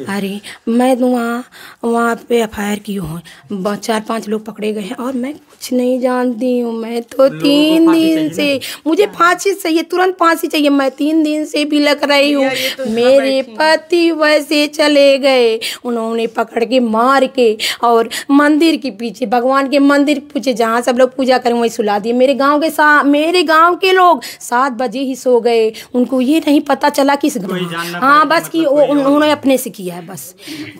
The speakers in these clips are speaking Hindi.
अरे मैं तो वहाँ पे एफआईआर की हूँ, 4-5 लोग पकड़े गए हैं और मैं कुछ नहीं जानती हूँ। मैं तो 3 दिन से मुझे फांसी चाहिए, तुरंत फांसी चाहिए। मैं 3 दिन से भी लग रही हूँ। मेरे पति वैसे चले गए, उन्होंने पकड़ के मार के और मंदिर के पीछे, भगवान के मंदिर पीछे जहाँ सब लोग पूजा करें वहीं सुला दिए। मेरे गाँव के लोग 7 बजे ही सो गए। उनको ये नहीं पता चला कि हाँ बस कि उन्होंने अपने से किया है, बस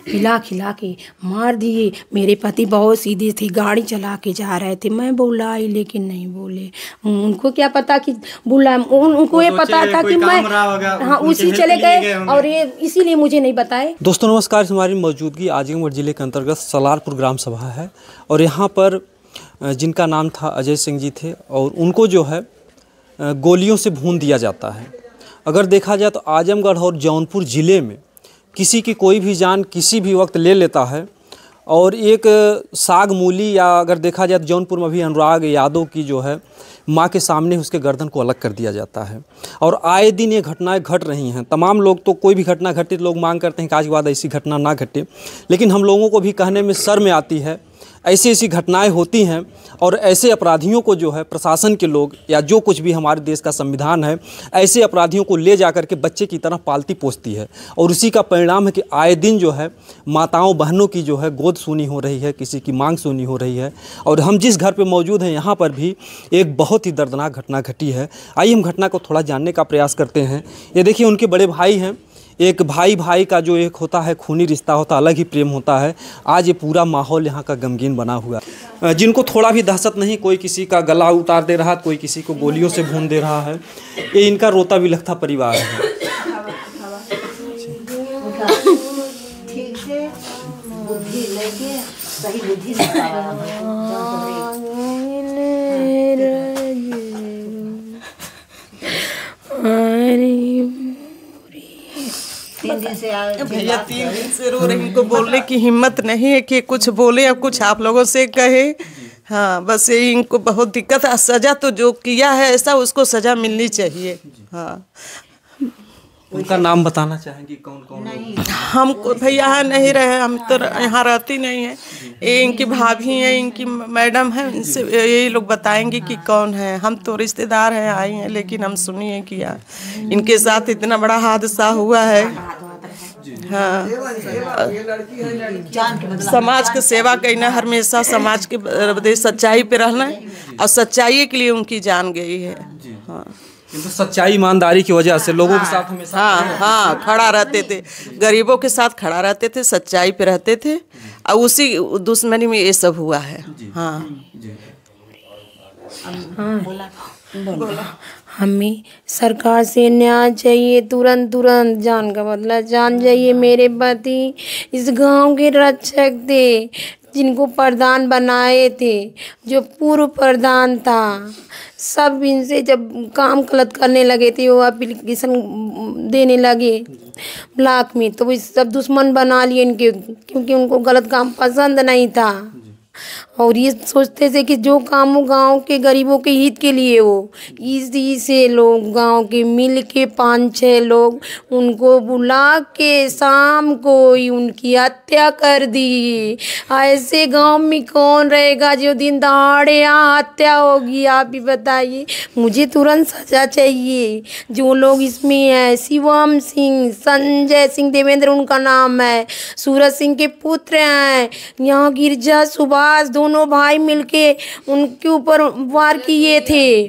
खिला खिला के मार दिए। मेरे पति बहुत सीधे थे, गाड़ी चला के जा रहे थे, मैं बुलाई लेकिन नहीं बोले। उनको क्या पता कि बुला, उनको ये पता था कि मैं हाँ उसी चले गए और ये इसीलिए मुझे नहीं बताए। दोस्तों नमस्कार, हमारी मौजूदगी आजमगढ़ जिले के अंतर्गत सलारपुर ग्राम सभा है और यहाँ पर जिनका नाम था अजय सिंह जी थे और उनको जो है गोलियों से भून दिया जाता है। अगर देखा जाए तो आजमगढ़ और जौनपुर ज़िले में किसी की कोई भी जान किसी भी वक्त ले लेता है। और एक साग मूली या अगर देखा जाए तो जौनपुर में भी अनुराग यादव की जो है माँ के सामने उसके गर्दन को अलग कर दिया जाता है। और आए दिन ये घटनाएं घट रही हैं। तमाम लोग तो कोई भी घटना घटे तो लोग मांग करते हैं कि आज के बाद ऐसी घटना ना घटे, लेकिन हम लोगों को भी कहने में शर्म आती है। ऐसी ऐसी घटनाएं होती हैं और ऐसे अपराधियों को जो है प्रशासन के लोग या जो कुछ भी हमारे देश का संविधान है ऐसे अपराधियों को ले जा कर के बच्चे की तरह पालती पोसती है। और उसी का परिणाम है कि आए दिन जो है माताओं बहनों की जो है गोद सूनी हो रही है, किसी की मांग सूनी हो रही है। और हम जिस घर पे मौजूद हैं यहाँ पर भी एक बहुत ही दर्दनाक घटना घटी है। आइए हम घटना को थोड़ा जानने का प्रयास करते हैं। ये देखिए उनके बड़े भाई हैं। एक भाई भाई का जो एक होता है खूनी रिश्ता होता, अलग ही प्रेम होता है। आज ये पूरा माहौल यहाँ का गमगीन बना हुआ है। जिनको थोड़ा भी दहशत नहीं, कोई किसी का गला उतार दे रहा, कोई किसी को गोलियों से भून दे रहा है। ये इनका रोता बिलखता परिवार है। भैया 3 दिन से रो रही, इनको बोलने की हिम्मत नहीं है कि कुछ बोले या कुछ आप लोगों से कहे। हाँ बस यही इनको बहुत दिक्कत है। सज़ा तो जो किया है ऐसा उसको सज़ा मिलनी चाहिए। हाँ उनका नाम बताना चाहेंगी कौन कौन? हमको भैया यहाँ नहीं रहे, हम तो यहाँ रहती नहीं है। ये इनकी भाभी हैं, इनकी मैडम है, इनसे यही लोग बताएंगे कि कौन है। हम तो रिश्तेदार हैं, आई हैं, लेकिन हम सुनिए कि यार इनके साथ इतना बड़ा हादसा हुआ है। हाँ समाज की सेवा करना, हमेशा समाज के सच्चाई पे रहना और सच्चाई के लिए उनकी जान गई है। हाँ तो सच्चाई ईमानदारी की वजह से लोगों के साथ हमेशा हाँ खड़ा रहते थे, गरीबों के साथ खड़ा रहते थे, सच्चाई पे रहते थे और उसी दुश्मनी में ये सब हुआ है। हाँ हमें सरकार से न्याय चाहिए, तुरंत जान का बदला जान चाहिए। मेरे पति इस गांव के रक्षक थे, जिनको प्रधान बनाए थे, जो पूर्व प्रधान था। सब इनसे जब काम गलत करने लगे थे, वो एप्लीकेशन देने लगे ब्लॉक में, तो वो सब दुश्मन बना लिए इनके, क्योंकि उनको गलत काम पसंद नहीं था। और ये सोचते थे कि जो काम हो गाँव के गरीबों के हित के लिए हो। इसी से लोग गांव के मिल के 5-6 लोग उनको बुला के शाम को ही उनकी हत्या कर दी। ऐसे गांव में कौन रहेगा जो दिन दहाड़े यहाँ हत्या होगी? आप ही बताइए। मुझे तुरंत सजा चाहिए। जो लोग इसमें हैं, शिवम सिंह, संजय सिंह, देवेंद्र उनका नाम है, सूरज सिंह के पुत्र हैं। यहाँ गिरजा सुभाष दोनों भाई मिलके उनके ऊपर वार किए थे।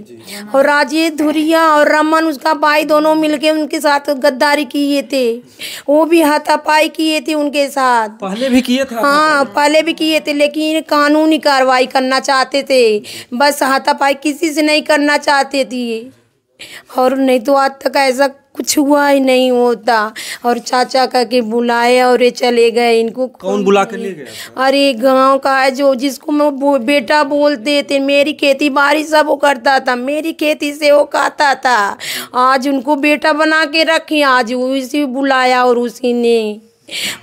और राजेश धुरिया और रमन उसका भाई दोनों मिलके उनके साथ गद्दारी किए थे। वो भी हाथापाई किए थे उनके साथ। पहले भी किए थे? हाँ पहले भी किए थे, लेकिन कानूनी कार्रवाई करना चाहते थे, बस हाथापाई किसी से नहीं करना चाहते थे। और नहीं तो आज तक ऐसा कुछ हुआ ही नहीं होता। और चाचा का के बुलाए और ये चले गए। इनको कौन बुला के ले गया? अरे गांव का है जो, जिसको मैं बेटा बोलते थे। मेरी खेती बाड़ी सब वो करता था, मेरी खेती से वो खाता था। आज उनको बेटा बना के रखे, आज उसी बुलाया और उसी ने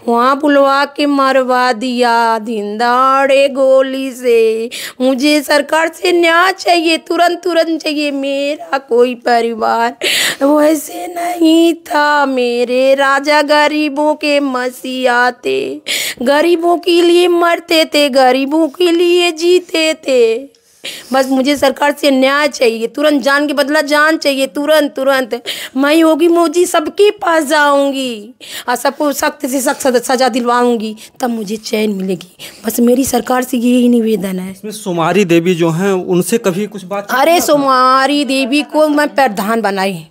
वहाँ बुलवा के मरवा दिया दिन दहाड़े गोली से। मुझे सरकार से न्याय चाहिए, तुरंत तुरंत चाहिए। मेरा कोई परिवार वैसे नहीं था, मेरे राजा गरीबों के मसीहा थे, गरीबों के लिए मरते थे, गरीबों के लिए जीते थे। बस मुझे सरकार से न्याय चाहिए, तुरंत जान के बदला जान चाहिए, तुरंत तुरंत। मैं योगी मोदी सबके पास जाऊंगी और सबको सख्त से सख्त सजा दिलवाऊंगी, तब मुझे चैन मिलेगी। बस मेरी सरकार से यही निवेदन है। इसमें सोमारी देवी जो हैं उनसे कभी कुछ बात? अरे सोमारी देवी को मैं प्रधान बनाई,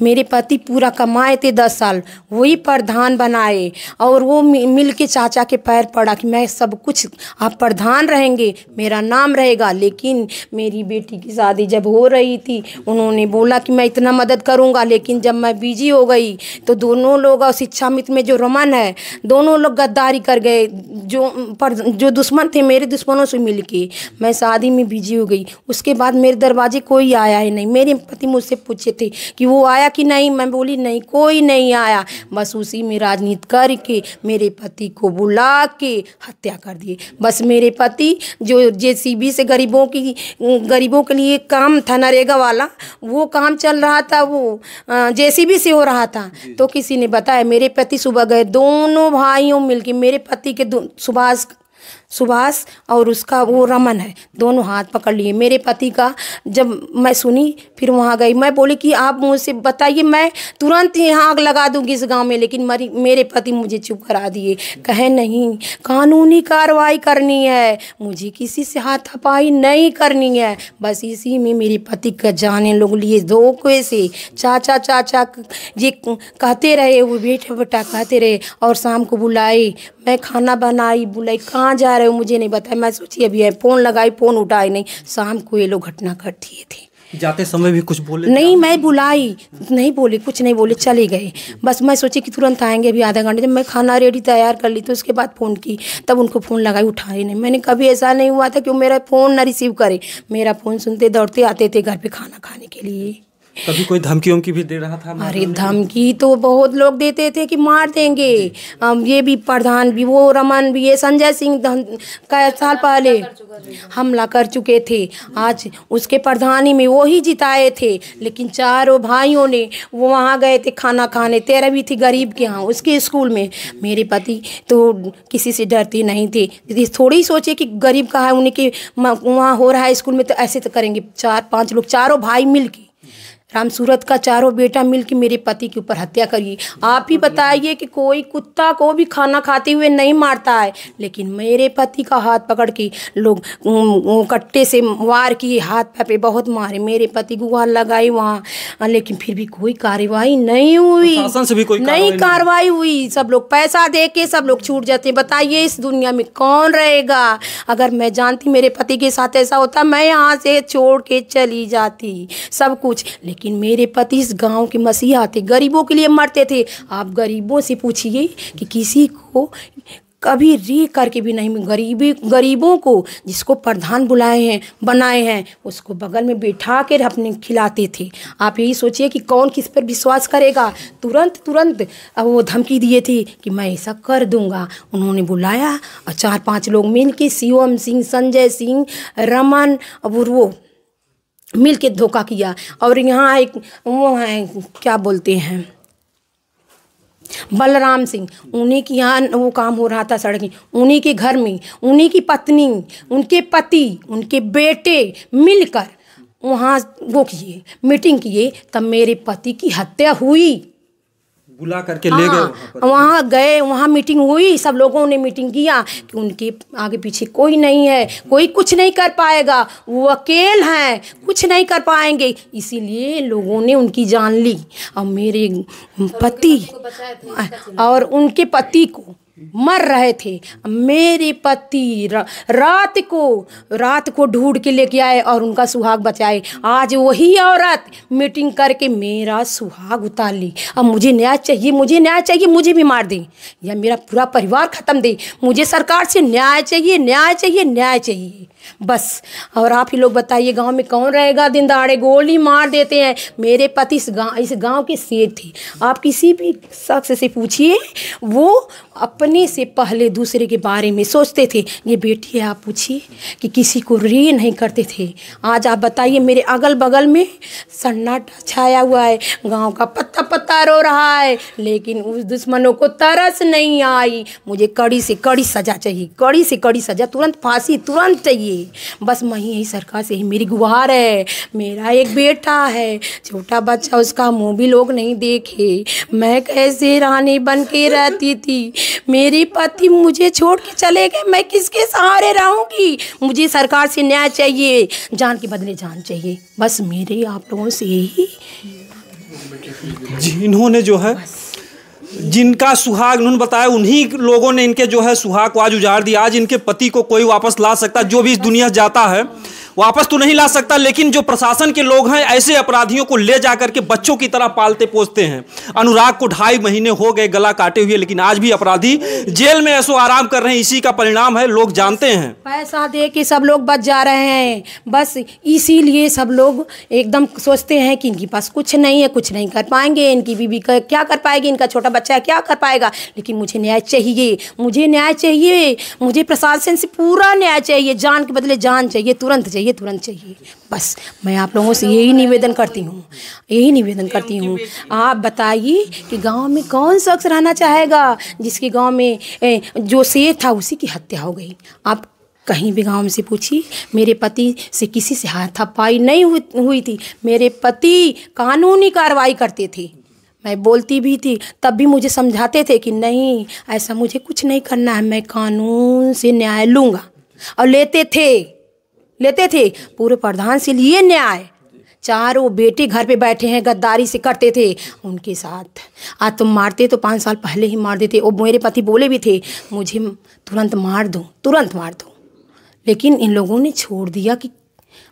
मेरे पति पूरा कमाए थे 10 साल, वही प्रधान बनाए। और वो मिल के चाचा के पैर पड़ा कि मैं सब कुछ, आप प्रधान रहेंगे, मेरा नाम रहेगा। लेकिन मेरी बेटी की शादी जब हो रही थी, उन्होंने बोला कि मैं इतना मदद करूंगा, लेकिन जब मैं बिजी हो गई तो दोनों लोग, और शिक्षा मित्र में जो रमन है, दोनों लोग गद्दारी कर गए। जो दुश्मन थे मेरे दुश्मनों से मिल के मैं शादी में बिजी हो गई। उसके बाद मेरे दरवाजे कोई आया ही नहीं। मेरे पति मुझसे पूछे थे कि वो आया कि नहीं, मैं बोली नहीं, कोई नहीं आया। बस उसी में राजनीति करके मेरे पति को बुला के हत्या कर दिए। बस मेरे पति जो जेसीबी से गरीबों के लिए काम था, नरेगा वाला, वो काम चल रहा था, वो जेसीबी से हो रहा था। तो किसी ने बताया, मेरे पति सुबह गए, दोनों भाइयों मिलके, मेरे पति के सुभाष और उसका वो रमन है, दोनों हाथ पकड़ लिए मेरे पति का। जब मैं सुनी फिर वहाँ गई, मैं बोली कि आप मुझसे बताइए, मैं तुरंत यहाँ आग लगा दूँगी इस गांव में। लेकिन मेरे पति मुझे चुप करा दिए, कहे नहीं, कानूनी कार्रवाई करनी है, मुझे किसी से हाथापाई नहीं करनी है। बस इसी में मेरे पति का जाने लोग लिए धोखे से चाचा चाचा ये कहते रहे, वो बेटा बेटा कहते रहे। और शाम को बुलाए, मैं खाना बनाई, बुलाई कहाँ जा रहे हो मुझे नहीं बताया। मैं सोची अभी है, फ़ोन लगाई, फ़ोन उठाए नहीं। शाम को ये लोग घटना कर दिए थे। जाते समय भी कुछ बोले नहीं? मैं बुलाई, नहीं बोले, कुछ नहीं बोले, चले गए। बस मैं सोची कि तुरंत आएंगे अभी आधा घंटे। जब मैं खाना रेडी तैयार कर ली तो उसके बाद फ़ोन की, तब उनको फ़ोन लगाई, उठाए नहीं। मैंने कभी ऐसा नहीं हुआ था कि वो मेरा फ़ोन ना रिसीव करे। मेरा फ़ोन सुनते दौड़ते आते थे घर पे खाना खाने के लिए। कभी कोई धमकी उमकी भी दे रहा था? अरे धमकी तो बहुत लोग देते थे कि मार देंगे। ये भी प्रधान भी, वो रमन भी, ये संजय सिंह कई साल पहले हमला कर चुके थे। आज उसके प्रधानी में वो ही जिताए थे। लेकिन चारों भाइयों ने वो वहाँ गए थे खाना खाने, 13 भी थी गरीब के यहाँ उसके स्कूल में। मेरे पति तो किसी से डरते नहीं थे, थोड़ी सोचे कि गरीब का है, उनके वहाँ हो रहा है स्कूल में तो ऐसे तो करेंगे। 4-5 लोग, चारों भाई मिल के, राम सूरत का चारों बेटा मिलकर मेरे पति के ऊपर हत्या करी। आप ही बताइए कि कोई कुत्ता को भी खाना खाते हुए नहीं मारता है, लेकिन मेरे पति का हाथ पकड़ के लोग कट्टे से वार किए, हाथ पे बहुत मारे। मेरे पति को गुहार लगाई वहाँ, लेकिन फिर भी कोई कार्रवाई नहीं हुई। शासन से भी कोई नहीं कार्रवाई हुई। सब लोग पैसा दे के सब लोग छूट जाते। बताइए इस दुनिया में कौन रहेगा? अगर मैं जानती मेरे पति के साथ ऐसा होता, मैं यहाँ से छोड़ के चली जाती सब कुछ। लेकिन मेरे पति इस गांव के मसीहा थे, गरीबों के लिए मरते थे। आप गरीबों से पूछिए कि किसी को कभी री करके भी नहीं, गरीबों को जिसको प्रधान बनाए हैं उसको बगल में बैठा के अपने खिलाते थे। आप यही सोचिए कि कौन किस पर विश्वास करेगा। तुरंत वो धमकी दिए थे कि मैं ऐसा कर दूंगा। उन्होंने बुलाया और 4-5 लोग मिल के, शिवम सिंह, संजय सिंह, रमन और वो मिल के धोखा किया। और यहाँ एक वो हैं, क्या बोलते हैं, बलराम सिंह, उन्हीं की यहाँ वो काम हो रहा था सड़क, उन्हीं के घर में उन्हीं की पत्नी, उनके पति, उनके बेटे मिलकर वहाँ वो किए, मीटिंग किए। तब मेरे पति की हत्या हुई। बुला करके ले गए वहाँ गए, वहाँ मीटिंग हुई, सब लोगों ने मीटिंग किया कि उनके आगे पीछे कोई नहीं है, कोई कुछ नहीं कर पाएगा, वो अकेले हैं, कुछ नहीं कर पाएंगे। इसीलिए लोगों ने उनकी जान ली। और मेरे पति और उनके पति को मर रहे थे। मेरे पति रात को ढूंढ के लेके आए और उनका सुहाग बचाए। आज वही औरत मीटिंग करके मेरा सुहाग उतार ली। अब मुझे न्याय चाहिए, मुझे न्याय चाहिए, मुझे भी मार दे या मेरा पूरा परिवार ख़त्म दे, मुझे सरकार से न्याय चाहिए, न्याय चाहिए, न्याय चाहिए बस। और आप ही लोग बताइए, गांव में कौन रहेगा? दिन दहाड़े गोली मार देते हैं। मेरे पति इस गांव के शेर थे। आप किसी भी शख्स से पूछिए, वो अपने से पहले दूसरे के बारे में सोचते थे। ये बेटी है, आप पूछिए कि किसी को रे नहीं करते थे। आज आप बताइए, मेरे अगल बगल में सन्नाटा छाया हुआ है, गांव का पत्ता पत्ता रो रहा है, लेकिन उस दुश्मनों को तरस नहीं आई। मुझे कड़ी से कड़ी सज़ा चाहिए, कड़ी से कड़ी सज़ा, तुरंत फांसी तुरंत चाहिए बस। मैं यही सरकार से ही मेरी गुहार है। मेरा एक बेटा है, छोटा बच्चा, उसका मुँह भी लोग नहीं देखे। मैं कैसे रानी बन के रहती थी? मेरे पति मुझे छोड़ के चले गए, मैं किसके सहारे रहूंगी? मुझे सरकार से न्याय चाहिए, जान के बदले जान चाहिए बस। मेरे आप लोगों से यही। इन्होंने जो है, जिनका सुहाग उन्होंने बताया, उन्हीं लोगों ने इनके जो है सुहाग को आज उजाड़ दिया। आज इनके पति को कोई वापस ला सकता, जो भी इस दुनिया जाता है वापस तो नहीं ला सकता, लेकिन जो प्रशासन के लोग हैं ऐसे अपराधियों को ले जाकर के बच्चों की तरह पालते पोसते हैं। अनुराग को 2.5 महीने हो गए गला काटे हुए, लेकिन आज भी अपराधी जेल में ऐसो आराम कर रहे हैं। इसी का परिणाम है, लोग जानते हैं। पैसा दे के सब लोग बच जा रहे हैं बस। इसीलिए सब लोग एकदम सोचते हैं कि इनके पास कुछ नहीं है, कुछ नहीं कर पाएंगे, इनकी बीवी क्या कर पाएगी, इनका छोटा बच्चा क्या कर पाएगा। लेकिन मुझे न्याय चाहिए, मुझे न्याय चाहिए, मुझे प्रशासन से पूरा न्याय चाहिए, जान के बदले जान चाहिए, तुरंत चाहिए, तुरंत चाहिए बस। मैं आप लोगों से यही निवेदन करती हूँ, यही निवेदन करती हूँ। आप बताइए कि गांव में कौन शख्स रहना चाहेगा जिसके गांव में जो शेर था उसी की हत्या हो गई? आप कहीं भी गांव में से पूछिए, मेरे पति से किसी से हाथापाई नहीं हुई थी। मेरे पति कानूनी कार्रवाई करते थे। मैं बोलती भी थी, तब भी मुझे समझाते थे कि नहीं, ऐसा मुझे कुछ नहीं करना है, मैं कानून से न्याय लूँगा। और लेते थे पूरे प्रधान से लिए न्याय। चारों बेटे घर पे बैठे हैं, गद्दारी से करते थे उनके साथ। आज तुम मारते तो 5 साल पहले ही मार देते। और मेरे पति बोले भी थे, मुझे तुरंत मार दो, तुरंत मार दो, लेकिन इन लोगों ने छोड़ दिया कि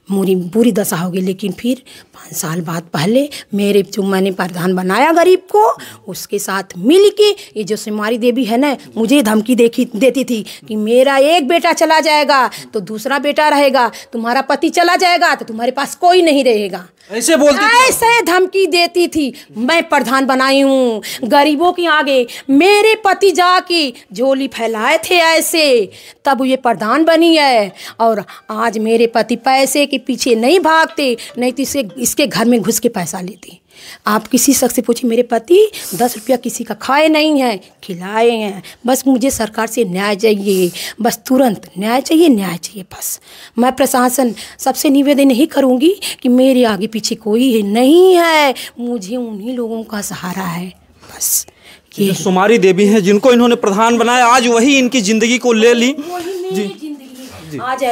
मेरी बुरी दशा होगी। लेकिन फिर 5 साल बाद पहले मेरे जो मैंने प्रधान बनाया गरीब को, उसके साथ मिल के ये जो सिमारी देवी है ना, मुझे धमकी देती थी कि मेरा एक बेटा चला जाएगा तो दूसरा बेटा रहेगा, तुम्हारा पति चला जाएगा तो तुम्हारे पास कोई नहीं रहेगा। ऐसे बोलती थी, ऐसे धमकी देती थी। मैं प्रधान बनाई हूँ गरीबों के आगे। मेरे पति जाके झोली फैलाए थे ऐसे, तब ये प्रधान बनी है। और आज मेरे पति पैसे के पीछे नहीं भागते, नहीं तो इसके घर में घुस के पैसा लेते। आप किसी शख्स से पूछिए, मेरे पति 10 रुपया किसी का खाए नहीं हैं, खिलाए हैं। बस मुझे सरकार से न्याय चाहिए, बस तुरंत न्याय चाहिए, न्याय चाहिए बस। मैं प्रशासन सबसे निवेदन यही करूँगी कि मेरे आगे पीछे कोई नहीं है, मुझे उन्हीं लोगों का सहारा है बस। ये सुमारी देवी हैं जिनको इन्होंने प्रधान बनाया, आज वही इनकी ज़िंदगी को ले ली। जी, आज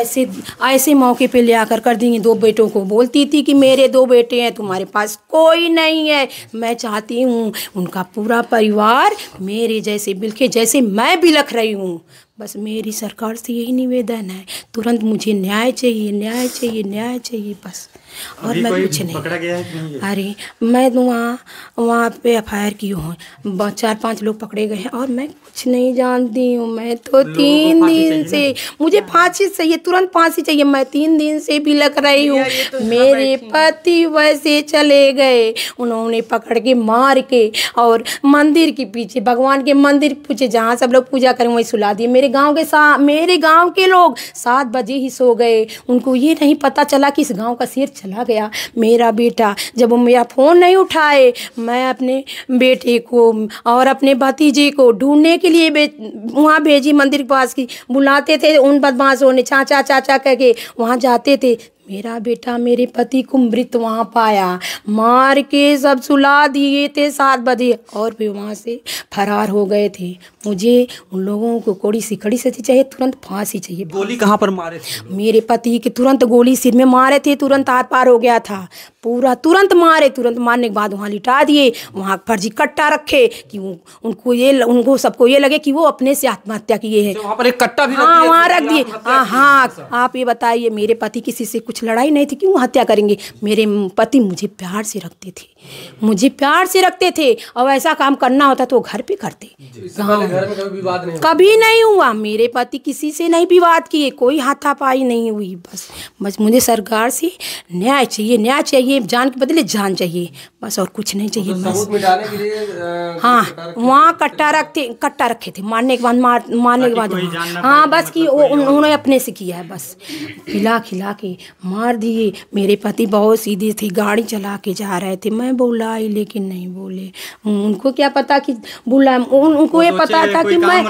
ऐसे मौके पे ले आकर कर देंगे। 2 बेटों को बोलती थी कि मेरे 2 बेटे हैं, तुम्हारे पास कोई नहीं है। मैं चाहती हूँ उनका पूरा परिवार मेरे जैसे बिल्के जैसे मैं बिलख रही हूँ। बस मेरी सरकार से यही निवेदन है, तुरंत मुझे न्याय चाहिए, न्याय चाहिए, न्याय चाहिए बस। और मैं कुछ नहीं। पकड़ा गया है कि नहीं? अरे मैं तो वहाँ पे FIR की हूँ, 4-5 लोग पकड़े गए हैं और मैं कुछ नहीं जानती हूँ। मैं तो 3 दिन से, मुझे फांसी चाहिए, तुरंत फांसी चाहिए। मैं 3 दिन से भी लग रही हूँ। मेरे पति वैसे चले गए, उन्होंने पकड़ के मार के और मंदिर के पीछे, भगवान के मंदिर पीछे जहाँ सब लोग पूजा करें वहीं सुला दिए। मेरे गांव के लोग 7 बजे ही सो गए। उनको ये नहीं पता चला कि इस गांव का शेर चला गया। मेरा बेटा जब वो मेरा फ़ोन नहीं उठाए, मैं अपने बेटे को और अपने भतीजे को ढूंढने के लिए वहाँ भेजी मंदिर के पास की। बुलाते थे उन बदमाशों ने, चाचा चाचा कह के वहाँ जाते थे। मेरा बेटा मेरे पति को मृत वहाँ पाया, मार के सब सुला दिए थे 7 बजे और भी वहाँ से फरार हो गए थे। मुझे उन लोगों को कड़ी से कड़ी सज़ा चाहिए, तुरंत फांसी चाहिए। गोली कहाँ पर मारे थे? मेरे पति के तुरंत गोली सिर में मारे थे, तुरंत आर पार हो गया था। पूरा तुरंत मारे, तुरंत मारने के बाद वहाँ लिटा दिए, वहाँ फर्जी कट्टा रखे कि उनको सबको ये लगे कि वो अपने से आत्महत्या किए हैं। वहाँ पर एक कट्टा भी हाँ वहाँ रख दिए। हाँ आप ये बताइए, मेरे पति किसी से कुछ लड़ाई नहीं थी, क्यों हत्या करेंगे? मेरे पति मुझे प्यार से रखते थे, मुझे प्यार से रखते थे, और ऐसा काम करना होता तो घर पे करते। घर में कभी विवाद नहीं कभी नहीं हुआ, मेरे पति किसी से नहीं विवाद किए, कोई हाथापाई नहीं हुई। बस मुझे सरकार से न्याय चाहिए, न्याय चाहिए, जान के बदले जान चाहिए, बस और कुछ नहीं चाहिए। सबूत मिटाने के लिए हाँ वहाँ कट्टा रखे थे, मारने के बाद हाँ बस कि उन्होंने अपने से किया है, बस खिला के मार दिए। मेरे पति बहुत सीधे थे, गाड़ी चला के जा रहे थे, मैं बुलाई लेकिन नहीं बोले। उनको क्या पता कि बुला, उनको ये पता था कि मैं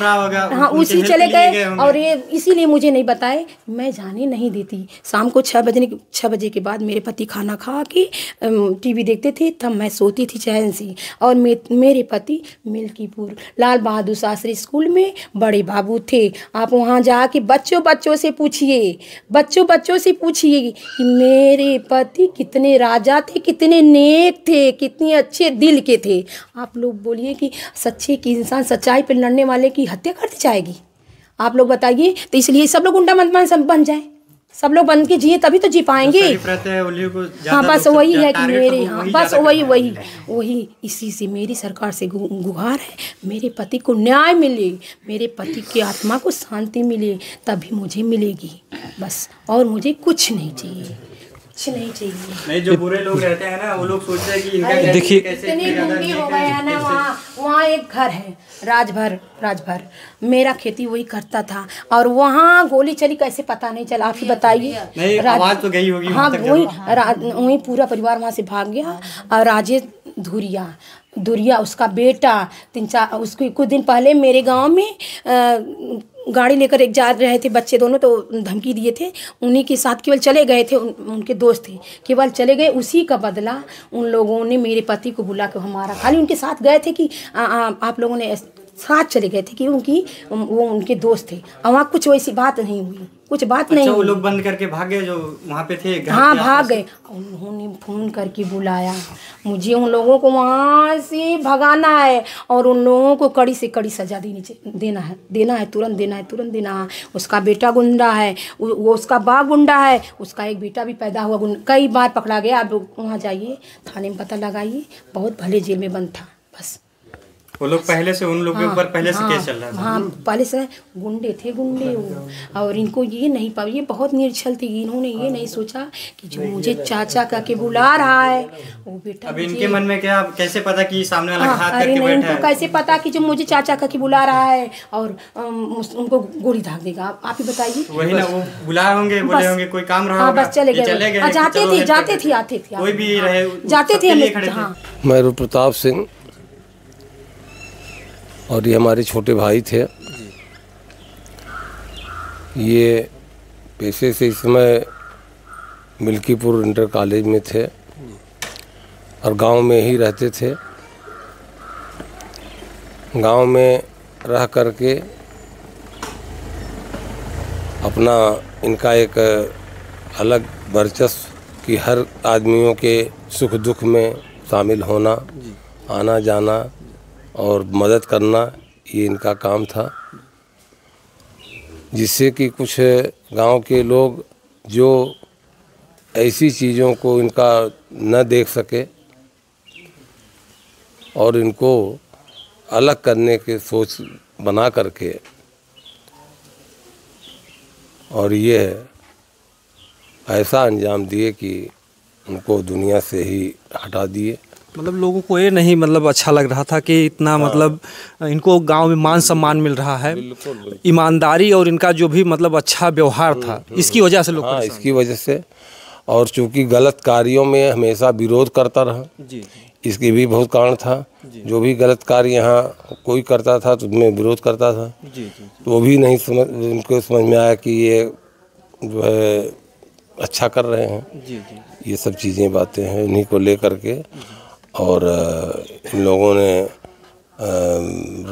हाँ उसी चले गए, और ये इसीलिए मुझे नहीं बताए, मैं जाने नहीं देती। शाम को 6 बजे के बाद मेरे पति खाना खा के टीवी देखते थे, तब मैं सोती थी चैन से। और मेरे पति मिल्कीपुर लाल बहादुर शास्त्री स्कूल में बड़े बाबू थे। आप वहाँ जाके बच्चों से पूछिए कि मेरे पति कितने राजा थे, कितने नेक थे, कितने अच्छे दिल के थे। आप लोग बोलिए कि सच्चे की इंसान सच्चाई पर लड़ने वाले की हत्या कर दी जाएगी? आप लोग बताइए। तो इसलिए सब लोग गुंडा मन बन जाए, सब लोग बन के जिए तभी तो जी पाएंगे। हाँ बस वही है कि मेरे हाँ बस वही इसी से मेरी सरकार से गुहार है, मेरे पति को न्याय मिले, मेरे पति की आत्मा को शांति मिले, तभी मुझे मिलेगी बस, और मुझे कुछ नहीं चाहिए, कुछ नहीं चाहिए। नहीं, जो बुरे लोग रहते हैं ना, वो लोग सोचते हैं कि इनका देखिए इतने गुंडे हो गए हैं ना। वहाँ एक घर है राजभर, मेरा खेती वही करता था, और वहाँ गोली चली कैसे पता नहीं चला, आप ही बताइए। नहीं आवाज तो गई होगी। हाँ वही पूरा परिवार वहाँ से भाग गया। और राजेश धुरिया उसका बेटा 3-4 उसको कुछ दिन पहले मेरे गांव में गाड़ी लेकर एक जा रहे थे बच्चे दोनों, तो धमकी दिए थे, उन्हीं के साथ केवल चले गए थे, उनके दोस्त थे, केवल चले गए। उसी का बदला उन लोगों ने मेरे पति को बुला के हमारा, खाली उनके साथ गए थे कि आप लोगों ने साथ चले गए थे कि वो उनके दोस्त थे, और वहाँ कुछ वैसी बात नहीं हुई, कुछ बात नहीं। वो लोग बंद करके भाग गए जो वहाँ पे थे? हाँ भाग गए। उन्होंने फ़ोन करके बुलाया मुझे, उन लोगों को वहाँ से भगाना है, और उन लोगों को कड़ी से कड़ी सजा देना है, तुरंत देना है। उसका बेटा गुंडा है, वो उसका बाप गुंडा है, उसका एक बेटा भी पैदा हुआ कई बार पकड़ा गया। आप लोग वहाँ जाइए, थाने में पता लगाइए, बहुत भले जेल में बंद था। बस वो लोग पहले से उन लोगों के ऊपर पहले से केस चल रहा था। हाँ पहले से गुंडे थे वो, और इनको ये नहीं पाया, ये बहुत निर्छल थी, इन्होंने ये नहीं सोचा कि जो मुझे चाचा का के बुला रहा है वो बेटा। अब इनके मन में क्या, कैसे पता कि सामने वाला हाथ करके बैठा है? कैसे पता कि जो मुझे चाचा का के बुला रहा है और उनको गोली दाग देगा? आप ही बताइए। वही ना, वो बुला होंगे, बोले होंगे कोई काम रहा होगा, बस चले गए, जाते थे आते थे, कोई भी रहे जाते थे। मैं प्रताप सिंह, और ये हमारे छोटे भाई थे। ये पेशे से इस समय मिल्कीपुर इंटर कॉलेज में थे, और गांव में ही रहते थे। गांव में रह करके अपना इनका एक अलग वर्चस्व कि हर आदमियों के सुख दुख में शामिल होना, आना जाना और मदद करना, ये इनका काम था। जिससे कि कुछ गांव के लोग जो ऐसी चीज़ों को इनका न देख सके और इनको अलग करने के सोच बना करके, और ये ऐसा अंजाम दिए कि उनको दुनिया से ही हटा दिए। मतलब लोगों को ये नहीं अच्छा लग रहा था कि इतना इनको गांव में मान सम्मान मिल रहा है, ईमानदारी और इनका जो भी अच्छा व्यवहार था, इसकी वजह से लोग इसकी वजह से। और चूंकि गलत कार्यों में हमेशा विरोध करता रहा, इसकी भी बहुत कारण था। जो भी गलत कार्य यहाँ कोई करता था तो उसमें विरोध करता था, तो वो भी नहीं उनको समझ में आया कि ये जो है अच्छा कर रहे हैं। ये सब चीज़ें बातें हैं, इन्हीं को लेकर के। और इन लोगों ने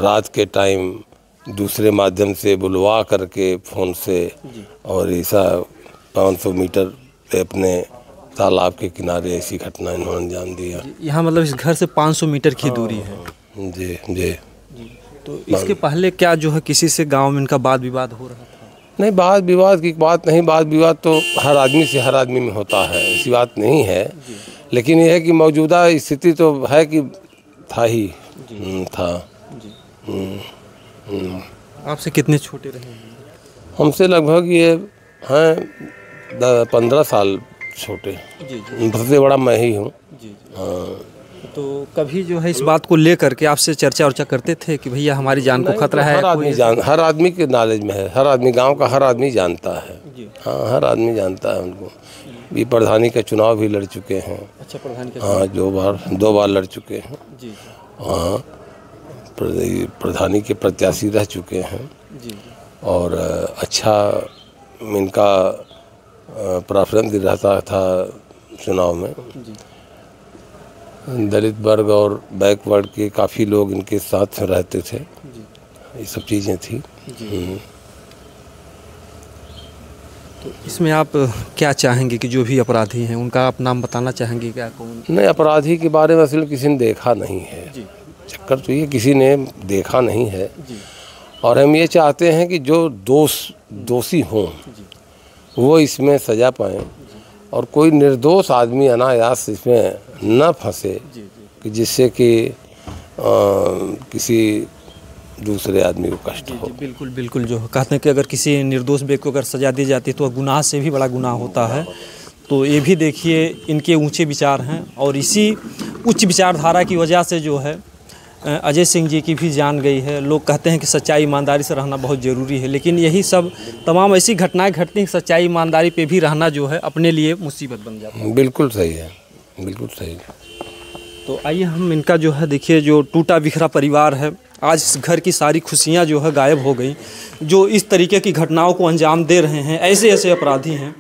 रात के टाइम दूसरे माध्यम से बुलवा करके फ़ोन से, और ऐसा 500 मीटर पे अपने तालाब के किनारे ऐसी घटना इन्होंने अंजाम दिया। यहाँ मतलब इस घर से 500 मीटर की दूरी है। जी जी। तो इसके पहले क्या जो है किसी से गांव में इनका वाद विवाद हो रहा था? नहीं, वाद विवाद की बात नहीं, वाद विवाद तो हर आदमी से हर आदमी में होता है, ऐसी बात नहीं है। लेकिन यह है कि मौजूदा स्थिति तो है कि था ही था। आपसे कितने छोटे रहे? हमसे लगभग ये हैं 15 साल छोटे। सबसे बड़ा मैं ही हूँ। हाँ। तो कभी जो है इस बात को लेकर के आपसे चर्चा वर्चा करते थे कि भैया हमारी जान को खतरा है? हर आदमी के नॉलेज में है, हर आदमी गांव का हर आदमी जानता है। हाँ, हर आदमी जानता है उनको। भी प्रधानी का चुनाव भी लड़ चुके हैं। अच्छा, प्रधानी का? हाँ, 2 बार लड़ चुके हैं। हाँ, प्रधानी के प्रत्याशी रह चुके हैं। और अच्छा इनका प्रेफरेंस रहता था चुनाव में। दलित वर्ग और बैकवर्ड के काफ़ी लोग इनके साथ रहते थे। ये सब चीज़ें थी। तो इसमें आप क्या चाहेंगे कि जो भी अपराधी हैं उनका आप नाम बताना चाहेंगे क्या? कौन? नहीं, अपराधी के बारे में असल किसी ने देखा नहीं है। चक्कर तो ये किसी ने देखा नहीं है। और हम ये चाहते हैं कि जो दोषी हों वो इसमें सज़ा पाएँ और कोई निर्दोष आदमी अनायास इसमें न फंसे कि जिससे कि किसी दूसरे आदमी को कष्ट हो। बिल्कुल बिल्कुल। जो कहते हैं कि अगर किसी निर्दोष व्यक्ति को अगर सज़ा दी जाती है तो गुनाह से भी बड़ा गुनाह होता है। तो ये भी देखिए इनके ऊंचे विचार हैं और इसी उच्च विचारधारा की वजह से जो है अजय सिंह जी की भी जान गई है। लोग कहते हैं कि सच्चाई ईमानदारी से रहना बहुत ज़रूरी है, लेकिन यही सब तमाम ऐसी घटनाएं घटती हैं सच्चाई ईमानदारी पे भी रहना जो है अपने लिए मुसीबत बन जाता है। बिल्कुल सही है, बिल्कुल सही। तो आइए हम इनका जो है देखिए जो टूटा बिखरा परिवार है, आज इस घर की सारी खुशियाँ जो है गायब हो गई। जो इस तरीके की घटनाओं को अंजाम दे रहे हैं ऐसे ऐसे अपराधी हैं।